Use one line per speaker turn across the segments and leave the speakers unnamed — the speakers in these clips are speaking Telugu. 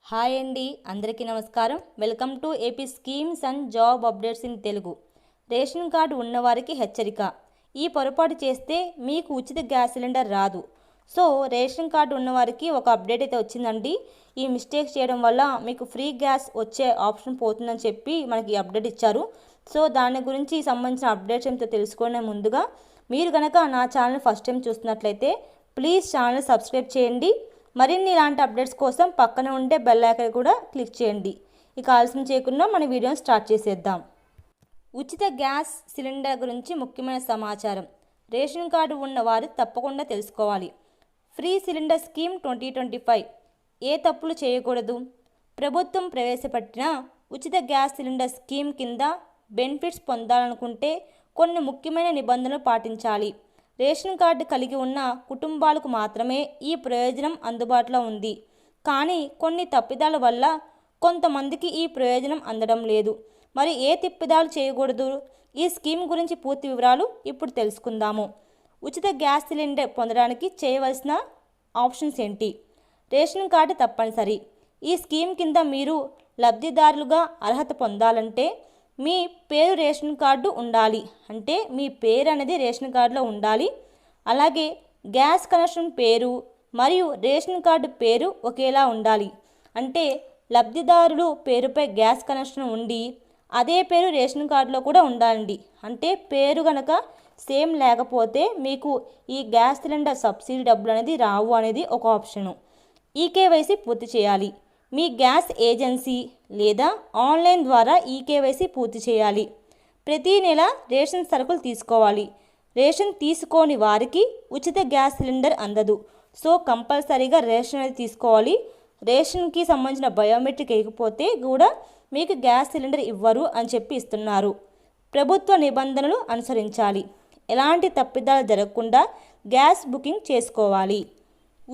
హాయ్ అండి, అందరికీ నమస్కారం. Welcome to AP schemes and job updates in Telugu. Ration card ఉన్నవారికి హెచ్చరిక. ఈ పొరపాటు చేస్తే మీకు ఉచిత గ్యాస్ సిలిండర్ రాదు. సో రేషన్ కార్డు ఉన్నవారికి ఒక అప్డేట్ అయితే వచ్చిందండి. ఈ మిస్టేక్ చేయడం వల్ల మీకు ఫ్రీ గ్యాస్ వచ్చే ఆప్షన్ పోతుందని చెప్పి మనకి అప్డేట్ ఇచ్చారు. సో దాని గురించి సంబంధించిన అప్డేట్స్ ఏమిటో తెలుసుకునే ముందుగా మీరు కనుక నా ఛానల్ ఫస్ట్ టైం చూస్తున్నట్లయితే ప్లీజ్ ఛానల్ సబ్స్క్రైబ్ చేయండి. మరిన్ని ఇలాంటి అప్డేట్స్ కోసం పక్కన ఉండే బెల్ ఐకాన్ కూడా క్లిక్ చేయండి. ఇక ఆలస్యం చేయకుండా మన వీడియోని స్టార్ట్ చేసేద్దాం. ఉచిత గ్యాస్ సిలిండర్ గురించి ముఖ్యమైన సమాచారం రేషన్ కార్డు ఉన్న వారు తప్పకుండా తెలుసుకోవాలి. ఫ్రీ సిలిండర్ స్కీమ్ 2025 ఏ తప్పులు చేయకూడదు. ప్రభుత్వం ప్రవేశపెట్టిన ఉచిత గ్యాస్ సిలిండర్ స్కీమ్ కింద బెనిఫిట్స్ పొందాలనుకుంటే కొన్ని ముఖ్యమైన నిబంధనలు పాటించాలి. రేషన్ కార్డు కలిగి ఉన్న కుటుంబాలకు మాత్రమే ఈ ప్రయోజనం అందుబాటులో ఉంది. కానీ కొన్ని తప్పిదాల వల్ల కొంతమందికి ఈ ప్రయోజనం అందడం లేదు. మరి ఏ తప్పిదాలు చేయకూడదు? ఈ స్కీమ్ గురించి పూర్తి వివరాలు ఇప్పుడు తెలుసుకుందాము. ఉచిత గ్యాస్ సిలిండర్ పొందడానికి చేయవలసిన ఆప్షన్స్ ఏంటి? రేషన్ కార్డు తప్పనిసరి. ఈ స్కీమ్ కింద మీరు లబ్ధిదారులుగా అర్హత పొందాలంటే మీ పేరు రేషన్ కార్డు ఉండాలి. అంటే మీ పేరు అనేది రేషన్ కార్డులో ఉండాలి. అలాగే గ్యాస్ కనెక్షన్ పేరు మరియు రేషన్ కార్డు పేరు ఒకేలా ఉండాలి. అంటే లబ్ధిదారులు పేరుపై గ్యాస్ కనెక్షన్ ఉండి అదే పేరు రేషన్ కార్డులో కూడా ఉండాలండి. అంటే పేరు కనుక సేమ్ లేకపోతే మీకు ఈ గ్యాస్ సిలిండర్ సబ్సిడీ డబ్బులు అనేది రావు అనేది ఒక ఆప్షను. ఈకేవైసీ పూర్తి చేయాలి. మీ గ్యాస్ ఏజెన్సీ లేదా ఆన్లైన్ ద్వారా ఈకేవైసీ పూర్తి చేయాలి. ప్రతి నెల రేషన్ సరుకులు తీసుకోవాలి. రేషన్ తీసుకోని వారికి ఉచిత గ్యాస్ సిలిండర్ అందదు. సో కంపల్సరీగా రేషన్ అనేది తీసుకోవాలి. రేషన్కి సంబంధించిన బయోమెట్రిక్ వేయకపోతే కూడా మీకు గ్యాస్ సిలిండర్ ఇవ్వరు అని చెప్పి ఇస్తున్నారు. ప్రభుత్వ నిబంధనలు అనుసరించాలి. ఎలాంటి తప్పిదాలు జరగకుండా గ్యాస్ బుకింగ్ చేసుకోవాలి.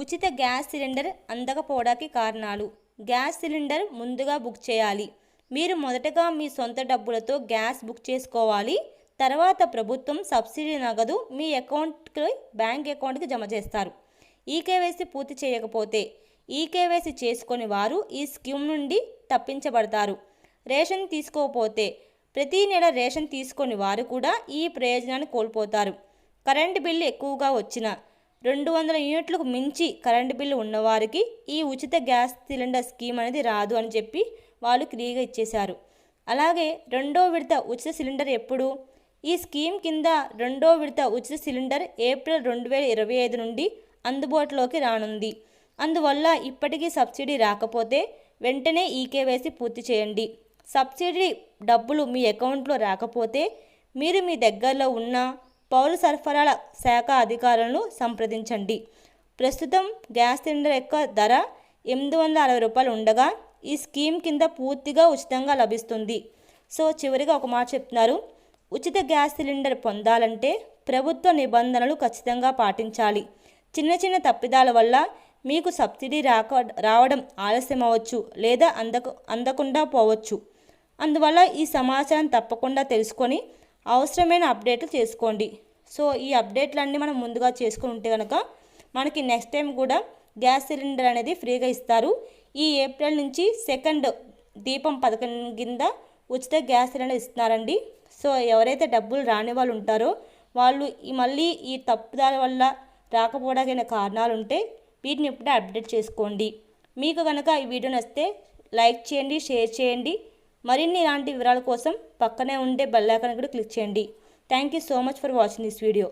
ఉచిత గ్యాస్ సిలిండర్ అందకపోవడానికి కారణాలు. గ్యాస్ సిలిండర్ ముందుగా బుక్ చేయాలి. మీరు మొదటగా మీ సొంత డబ్బులతో గ్యాస్ బుక్ చేసుకోవాలి. తర్వాత ప్రభుత్వం సబ్సిడీ నగదు మీ అకౌంట్కి బ్యాంక్ అకౌంట్కి జమ చేస్తారు. ఈకేవైసీ పూర్తి చేయకపోతే ఈకేవైసీ చేసుకొని వారు ఈ స్కీమ్ నుండి తప్పించబడతారు. రేషన్ తీసుకోకపోతే ప్రతి నెల రేషన్ తీసుకొని వారు కూడా ఈ ప్రయోజనాన్ని కోల్పోతారు. కరెంటు బిల్లు ఎక్కువగా వచ్చిన 200 యూనిట్లకు మించి కరెంటు బిల్లు ఉన్నవారికి ఈ ఉచిత గ్యాస్ సిలిండర్ స్కీమ్ అనేది రాదు అని చెప్పి వాళ్ళు క్లియర్గా ఇచ్చేశారు. అలాగే రెండో విడత ఉచిత సిలిండర్ ఎప్పుడు? ఈ స్కీమ్ కింద రెండో విడత ఉచిత సిలిండర్ ఏప్రిల్ 2025 నుండి అందుబాటులోకి రానుంది. అందువల్ల ఇప్పటికీ సబ్సిడీ రాకపోతే వెంటనే ఈకేవైసీ పూర్తి చేయండి. సబ్సిడీ డబ్బులు మీ అకౌంట్లో రాకపోతే మీరు మీ దగ్గరలో ఉన్న పౌర సరఫరాల శాఖ అధికారులను సంప్రదించండి. ప్రస్తుతం గ్యాస్ సిలిండర్ యొక్క ధర 860 రూపాయలు ఉండగా ఈ స్కీమ్ కింద పూర్తిగా ఉచితంగా లభిస్తుంది. సో చివరిగా ఒక మాట చెప్తున్నారు. ఉచిత గ్యాస్ సిలిండర్ పొందాలంటే ప్రభుత్వ నిబంధనలు ఖచ్చితంగా పాటించాలి. చిన్న చిన్న తప్పిదాల వల్ల మీకు సబ్సిడీ రావడం ఆలస్యం అవ్వచ్చు లేదా అందకుండా పోవచ్చు. అందువల్ల ఈ సమాచారం తప్పకుండా తెలుసుకొని అవసరమైన అప్డేట్లు చేసుకోండి. సో ఈ అప్డేట్లన్నీ మనం ముందుగా చేసుకుని ఉంటే కనుక మనకి నెక్స్ట్ టైం కూడా గ్యాస్ సిలిండర్ అనేది ఫ్రీగా ఇస్తారు. ఈ ఏప్రిల్ నుంచి 2nd దీపం పథకం కింద ఉచిత గ్యాస్ సిలిండర్ ఇస్తున్నారండి. సో ఎవరైతే డబ్బులు రాని వాళ్ళు ఉంటారో వాళ్ళు మళ్ళీ ఈ తప్పుదాల వల్ల రాకపోవడానికి కారణాలు ఉంటే వీటిని ఇప్పుడే అప్డేట్ చేసుకోండి. మీకు కనుక ఈ వీడియో నచ్చితే లైక్ చేయండి, షేర్ చేయండి. మరిన్ని ఇలాంటి వివరాల కోసం పక్కనే ఉండే బెల్ ఐకాన్ కూడా క్లిక్ చేయండి. Thank you so much for watching this video.